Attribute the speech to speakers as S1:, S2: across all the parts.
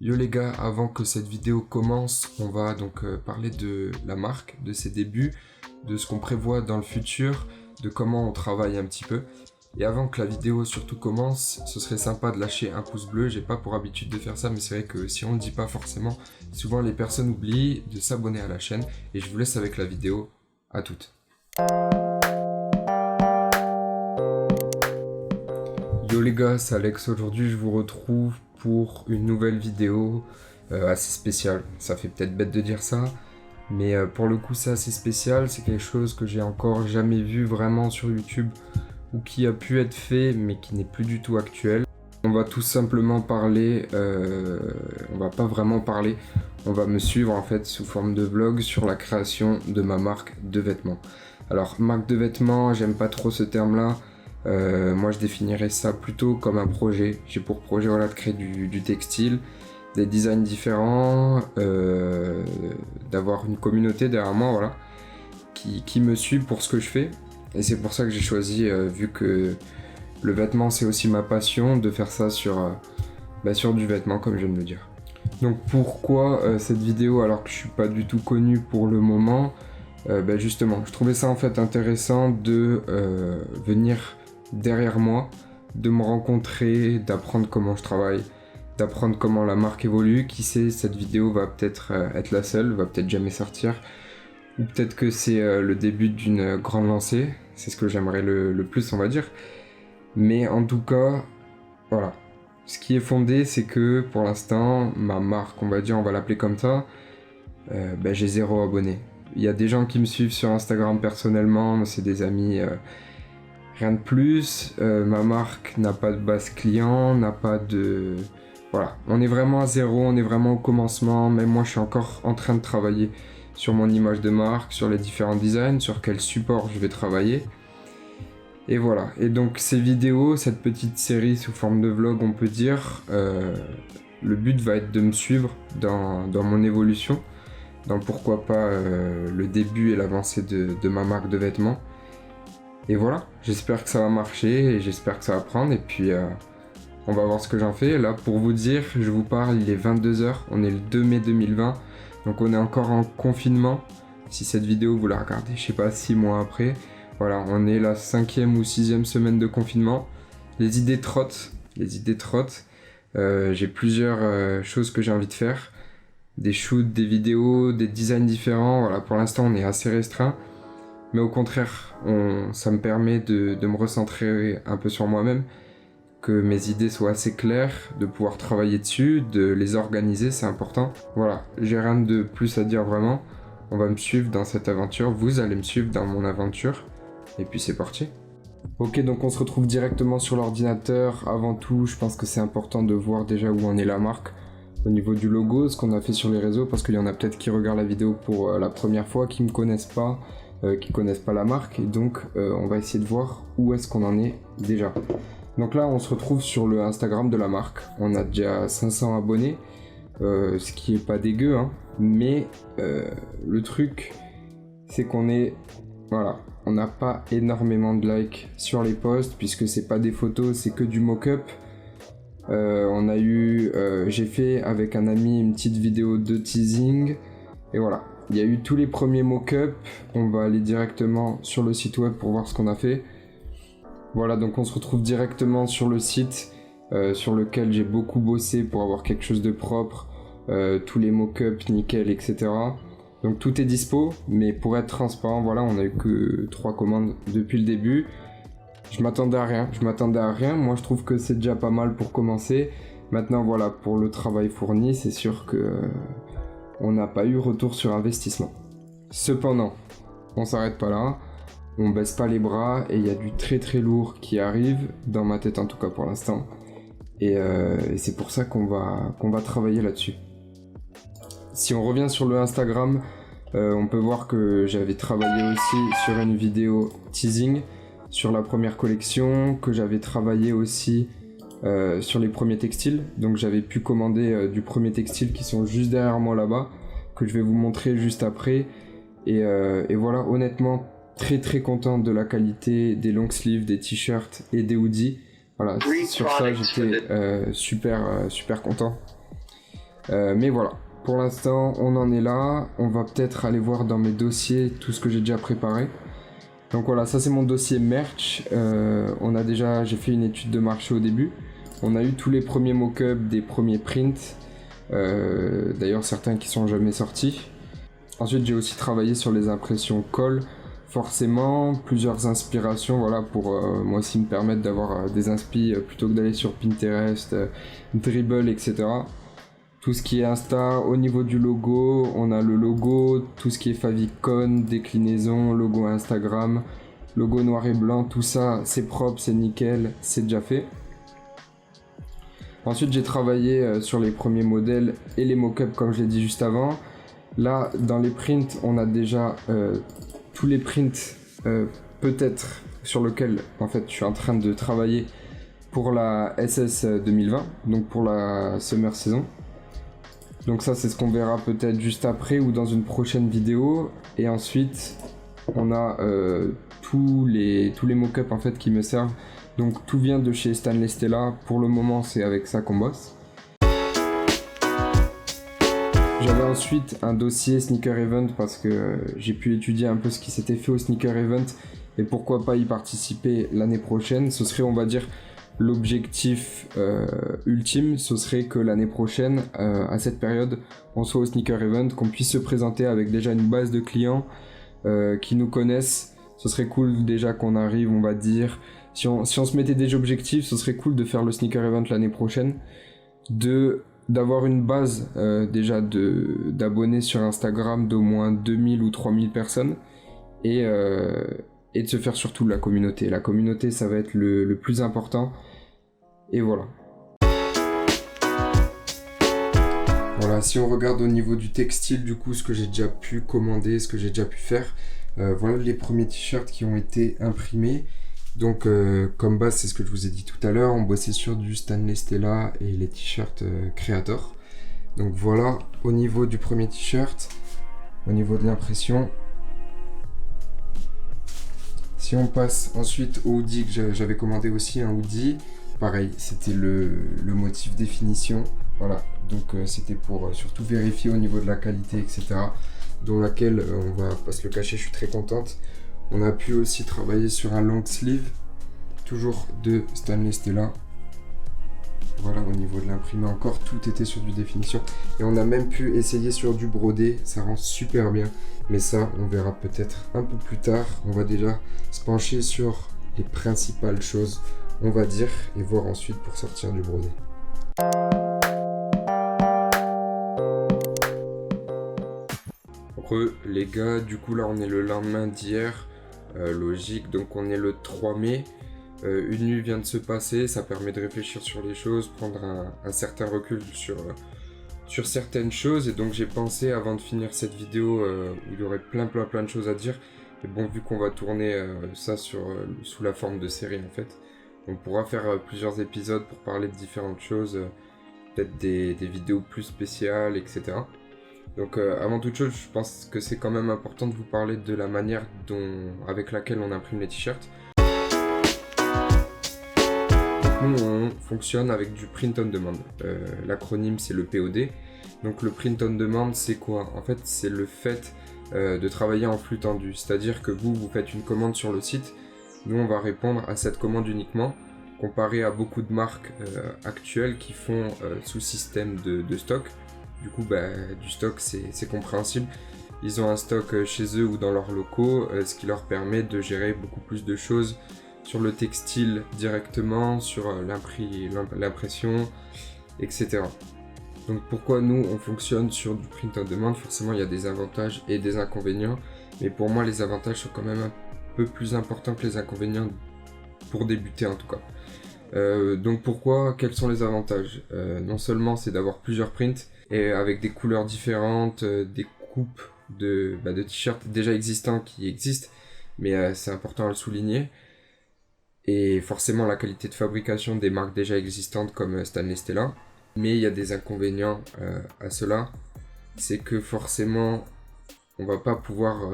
S1: Yo les gars, avant que cette vidéo commence, on va donc parler de la marque, de ses débuts, de ce qu'on prévoit dans le futur, de comment on travaille un petit peu. Et avant que la vidéo surtout commence, ce serait sympa de lâcher un pouce bleu. J'ai pas pour habitude de faire ça, mais c'est vrai que si on le dit pas forcément, souvent les personnes oublient de s'abonner à la chaîne. Et je vous laisse avec la vidéo. À toutes. Yo les gars, c'est Alex. Aujourd'hui, je vous retrouve pour une nouvelle vidéo assez spéciale. Ça fait peut-être bête de dire ça, mais pour le coup, c'est assez spécial. C'est quelque chose que j'ai encore jamais vu vraiment sur YouTube ou qui a pu être fait, mais qui n'est plus du tout actuel. On va tout simplement parler, on va pas vraiment parler, on va me suivre en fait sous forme de vlog sur la création de ma marque de vêtements. Alors, marque de vêtements, j'aime pas trop ce terme-là. Moi je définirais ça plutôt comme un projet. J'ai pour projet voilà, de créer du textile, des designs différents, d'avoir une communauté derrière moi voilà, qui me suit pour ce que je fais. Et c'est pour ça que j'ai choisi, vu que le vêtement c'est aussi ma passion, de faire ça sur du vêtement comme je viens de le dire. Donc pourquoi cette vidéo alors que je suis pas du tout connu pour le moment? Justement, je trouvais ça en fait intéressant de venir derrière moi, de me rencontrer, d'apprendre comment je travaille, d'apprendre comment la marque évolue. Qui sait, cette vidéo va peut-être être la seule, va peut-être jamais sortir, ou peut-être que c'est le début d'une grande lancée. C'est ce que j'aimerais le plus, on va dire. Mais en tout cas, voilà. Ce qui est fondé, c'est que pour l'instant, ma marque, on va dire, on va l'appeler comme ça, j'ai 0 abonnés. Il y a des gens qui me suivent sur Instagram personnellement, c'est des amis, rien de plus. Ma marque n'a pas de base client, n'a pas de... Voilà, on est vraiment à 0, on est vraiment au commencement. Même moi, je suis encore en train de travailler sur mon image de marque, sur les différents designs, sur quel support je vais travailler. Et voilà, et donc ces vidéos, cette petite série sous forme de vlog, on peut dire, le but va être de me suivre dans mon évolution, dans pourquoi pas le début et l'avancée de ma marque de vêtements. Et voilà, j'espère que ça va marcher et j'espère que ça va prendre. Et puis on va voir ce que j'en fais. Là, pour vous dire, je vous parle, il est 22h, on est le 2 mai 2020. Donc on est encore en confinement. Si cette vidéo vous la regardez, je sais pas, 6 mois après. Voilà, on est la 5e ou 6e semaine de confinement. Les idées trottent. J'ai plusieurs choses que j'ai envie de faire. Des shoots, des vidéos, des designs différents. Voilà, pour l'instant, on est assez restreint. Mais au contraire, ça me permet de me recentrer un peu sur moi-même, que mes idées soient assez claires, de pouvoir travailler dessus, de les organiser, c'est important. Voilà, j'ai rien de plus à dire vraiment. On va me suivre dans cette aventure, vous allez me suivre dans mon aventure, et puis c'est parti. Ok, donc on se retrouve directement sur l'ordinateur. Avant tout, je pense que c'est important de voir déjà où en est la marque. Au niveau du logo, ce qu'on a fait sur les réseaux, parce qu'il y en a peut-être qui regardent la vidéo pour la première fois, qui me connaissent pas, qui connaissent pas la marque, et donc on va essayer de voir où est-ce qu'on en est déjà. Donc là on se retrouve sur le Instagram de la marque, on a déjà 500 abonnés, ce qui est pas dégueu, hein, mais le truc c'est qu'on est, voilà, on n'a pas énormément de likes sur les posts, puisque c'est pas des photos, c'est que du mock-up. On a eu, j'ai fait avec un ami une petite vidéo de teasing, et voilà. Il y a eu tous les premiers mock-up, on va aller directement sur le site web pour voir ce qu'on a fait. Voilà, donc on se retrouve directement sur le site sur lequel j'ai beaucoup bossé pour avoir quelque chose de propre, tous les mock-up nickel, etc. Donc tout est dispo, mais pour être transparent, voilà, on a eu que 3 commandes depuis le début. Je m'attendais à rien, moi je trouve que c'est déjà pas mal pour commencer. Maintenant voilà, pour le travail fourni, c'est sûr que on n'a pas eu retour sur investissement. Cependant, on s'arrête pas là, on baisse pas les bras et il y a du très très lourd qui arrive, dans ma tête en tout cas pour l'instant. Et c'est pour ça qu'on va travailler là-dessus. Si on revient sur le Instagram, on peut voir que j'avais travaillé aussi sur une vidéo teasing, sur la première collection, que j'avais travaillé aussi sur les premiers textiles. Donc j'avais pu commander du premier textile qui sont juste derrière moi là-bas, que je vais vous montrer juste après. Et voilà, honnêtement, très très content de la qualité des long sleeves, des t-shirts et des hoodies. Voilà, sur ça j'étais super content. Mais voilà, pour l'instant on en est là. On va peut-être aller voir dans mes dossiers tout ce que j'ai déjà préparé. Donc voilà, ça c'est mon dossier merch. J'ai fait une étude de marché au début. On a eu tous les premiers mock-ups des premiers prints. D'ailleurs certains qui sont jamais sortis. Ensuite j'ai aussi travaillé sur les impressions colle. Forcément, plusieurs inspirations, voilà, pour moi aussi me permettre d'avoir des inspi plutôt que d'aller sur Pinterest, Dribbble, etc. Tout ce qui est Insta, au niveau du logo, on a le logo, tout ce qui est favicon, déclinaison, logo Instagram, logo noir et blanc, tout ça c'est propre, c'est nickel, c'est déjà fait. Ensuite j'ai travaillé sur les premiers modèles et les mock-ups comme je l'ai dit juste avant. Là dans les prints on a déjà tous les prints peut-être sur lesquels en fait je suis en train de travailler pour la SS 2020, donc pour la summer saison. Donc ça c'est ce qu'on verra peut-être juste après ou dans une prochaine vidéo. Et ensuite on a tous les mock-ups en fait qui me servent. Donc tout vient de chez Stanley Stella. Pour le moment c'est avec ça qu'on bosse. J'avais ensuite un dossier Sneaker Event parce que j'ai pu étudier un peu ce qui s'était fait au Sneaker Event et pourquoi pas y participer l'année prochaine. Ce serait, on va dire, l'objectif ultime, ce serait que l'année prochaine, à cette période, on soit au Sneaker Event, qu'on puisse se présenter avec déjà une base de clients qui nous connaissent. Ce serait cool déjà qu'on arrive, on va dire, si on se mettait des objectifs, ce serait cool de faire le Sneaker Event l'année prochaine, d'avoir une base déjà d'abonnés sur Instagram d'au moins 2000 ou 3000 personnes et de se faire surtout la communauté. La communauté, ça va être le plus important. Et voilà. Voilà, si on regarde au niveau du textile, du coup, ce que j'ai déjà pu commander, ce que j'ai déjà pu faire, voilà les premiers t-shirts qui ont été imprimés. Donc comme base, c'est ce que je vous ai dit tout à l'heure, on bossait sur du Stanley Stella et les t-shirts Creator. Donc voilà, au niveau du premier t-shirt, au niveau de l'impression. Si on passe ensuite au hoodie, que j'avais commandé aussi un hoodie, pareil, c'était le motif définition. Voilà, donc c'était pour surtout vérifier au niveau de la qualité, etc. Dont laquelle, on va pas se le cacher, je suis très contente. On a pu aussi travailler sur un long sleeve, toujours de Stanley Stella. Voilà, au niveau de l'imprimé encore, tout était sur du définition. Et on a même pu essayer sur du brodé, ça rend super bien. Mais ça, on verra peut-être un peu plus tard. On va déjà se pencher sur les principales choses, on va dire, et voir ensuite pour sortir du brodé. Les gars, du coup là on est le lendemain d'hier. Logique, donc on est le 3 mai, une nuit vient de se passer, ça permet de réfléchir sur les choses, prendre un certain recul sur certaines choses, et donc j'ai pensé avant de finir cette vidéo où il y aurait plein de choses à dire, et bon, vu qu'on va tourner ça sous la forme de série en fait, on pourra faire plusieurs épisodes pour parler de différentes choses, peut-être des vidéos plus spéciales, etc. Donc avant toute chose, je pense que c'est quand même important de vous parler de la manière avec laquelle on imprime les t-shirts. Nous, on fonctionne avec du print on demand. L'acronyme, c'est le POD. Donc le print on demand, c'est quoi? En fait, c'est le fait de travailler en flux tendu. C'est-à-dire que vous faites une commande sur le site. Nous, on va répondre à cette commande uniquement, comparé à beaucoup de marques actuelles qui font sous système de stock. Du coup, du stock, c'est compréhensible. Ils ont un stock chez eux ou dans leurs locaux, ce qui leur permet de gérer beaucoup plus de choses sur le textile directement, sur l'impression, etc. Donc pourquoi nous, on fonctionne sur du print on demand? Forcément, il y a des avantages et des inconvénients. Mais pour moi, les avantages sont quand même un peu plus importants que les inconvénients, pour débuter en tout cas. Donc pourquoi? Quels sont les avantages? Non seulement c'est d'avoir plusieurs prints, et avec des couleurs différentes, des coupes de t-shirts déjà existants qui existent, mais c'est important à le souligner. Et forcément la qualité de fabrication des marques déjà existantes comme Stanley Stella. Mais il y a des inconvénients à cela, c'est que forcément on va pas pouvoir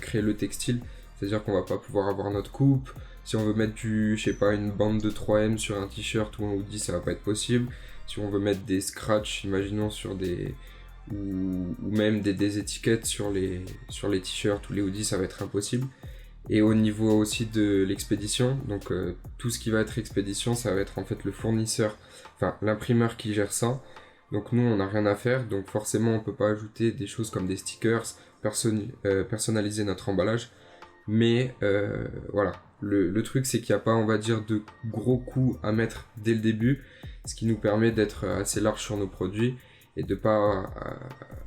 S1: créer le textile, c'est-à-dire qu'on va pas pouvoir avoir notre coupe. Si on veut mettre une bande de 3M sur un t-shirt ou un hoodie, ça va pas être possible. si on veut mettre des scratchs, imaginons sur des... ou même des étiquettes sur les t-shirts ou les hoodies, ça va être impossible. Et au niveau aussi de l'expédition, donc tout ce qui va être expédition, ça va être en fait le fournisseur, enfin l'imprimeur qui gère ça. Donc nous, on n'a rien à faire, donc forcément on peut pas ajouter des choses comme des stickers, personnaliser notre emballage. Mais voilà, le truc c'est qu'il n'y a pas, on va dire, de gros coûts à mettre dès le début, ce qui nous permet d'être assez large sur nos produits et de pas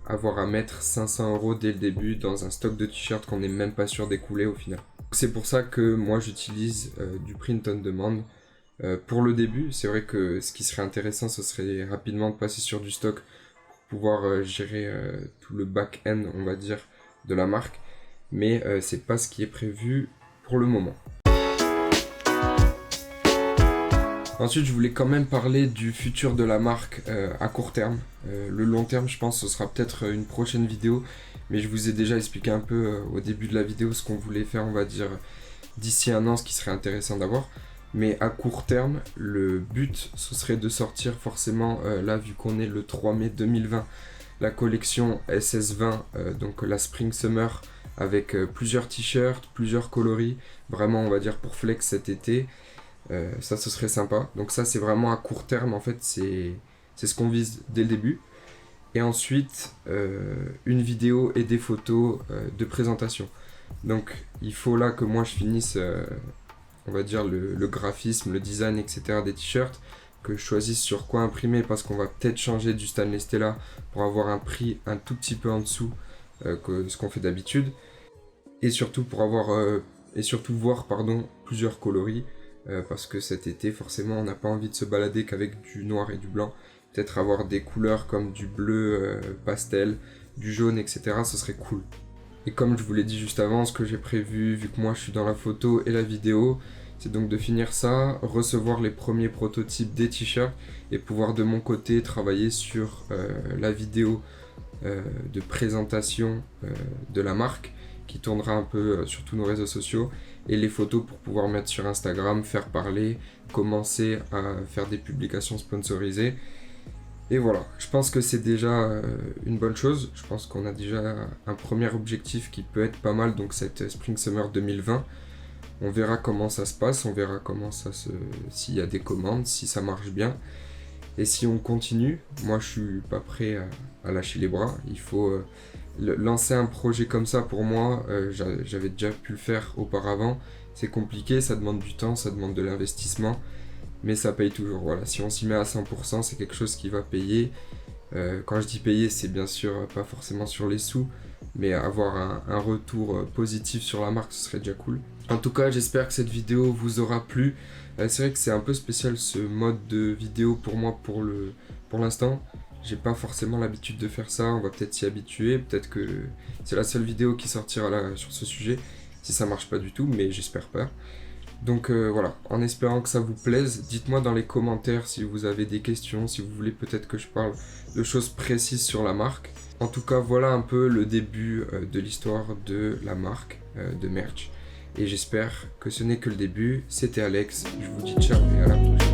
S1: avoir à mettre 500 € dès le début dans un stock de t-shirts qu'on n'est même pas sûr d'écouler au final. C'est pour ça que moi j'utilise du print on demand. Pour le début, c'est vrai que ce qui serait intéressant, ce serait rapidement de passer sur du stock pour pouvoir gérer tout le back-end, on va dire, de la marque. Mais c'est pas ce qui est prévu pour le moment. Ensuite, je voulais quand même parler du futur de la marque à court terme. Le long terme, je pense, ce sera peut-être une prochaine vidéo, mais je vous ai déjà expliqué un peu au début de la vidéo ce qu'on voulait faire, on va dire, d'ici un an, ce qui serait intéressant d'avoir. Mais à court terme, le but, ce serait de sortir forcément, là, vu qu'on est le 3 mai 2020, la collection SS20, donc la Spring Summer, avec plusieurs t-shirts, plusieurs coloris, vraiment, on va dire, pour flex cet été. Ça, ce serait sympa. Donc ça, c'est vraiment à court terme, en fait, c'est ce qu'on vise dès le début. Et ensuite, une vidéo et des photos de présentation. Donc, il faut là que moi, je finisse, on va dire, le graphisme, le design, etc. des t-shirts, que je choisisse sur quoi imprimer, parce qu'on va peut-être changer du Stanley Stella pour avoir un prix un tout petit peu en dessous que ce qu'on fait d'habitude. Et surtout pour avoir, voir plusieurs coloris. Parce que cet été, forcément, on n'a pas envie de se balader qu'avec du noir et du blanc. Peut-être avoir des couleurs comme du bleu pastel, du jaune, etc. Ce serait cool. Et comme je vous l'ai dit juste avant, ce que j'ai prévu, vu que moi je suis dans la photo et la vidéo, c'est donc de finir ça, recevoir les premiers prototypes des t-shirts et pouvoir de mon côté travailler sur la vidéo de présentation de la marque qui tournera un peu sur tous nos réseaux sociaux, et les photos pour pouvoir mettre sur Instagram, faire parler, commencer à faire des publications sponsorisées. Et voilà, je pense que c'est déjà une bonne chose. Je pense qu'on a déjà un premier objectif qui peut être pas mal, donc cette Spring Summer 2020. On verra comment ça se passe, on verra s'il y a des commandes, si ça marche bien. Et si on continue, moi je suis pas prêt à lâcher les bras. Il faut lancer un projet comme ça, pour moi, j'avais déjà pu le faire auparavant. C'est compliqué, ça demande du temps, ça demande de l'investissement, mais ça paye toujours. Voilà, si on s'y met à 100%, c'est quelque chose qui va payer. Quand je dis payer, c'est bien sûr pas forcément sur les sous, mais avoir un retour positif sur la marque, ce serait déjà cool. En tout cas, j'espère que cette vidéo vous aura plu. C'est vrai que c'est un peu spécial ce mode de vidéo pour moi pour l'instant. J'ai pas forcément l'habitude de faire ça, on va peut-être s'y habituer, peut-être que c'est la seule vidéo qui sortira là sur ce sujet, si ça marche pas du tout, mais j'espère pas. Donc voilà, en espérant que ça vous plaise, dites-moi dans les commentaires si vous avez des questions, si vous voulez peut-être que je parle de choses précises sur la marque. En tout cas, voilà un peu le début de l'histoire de la marque de Merch. Et j'espère que ce n'est que le début. C'était Alex, je vous dis ciao et à la prochaine.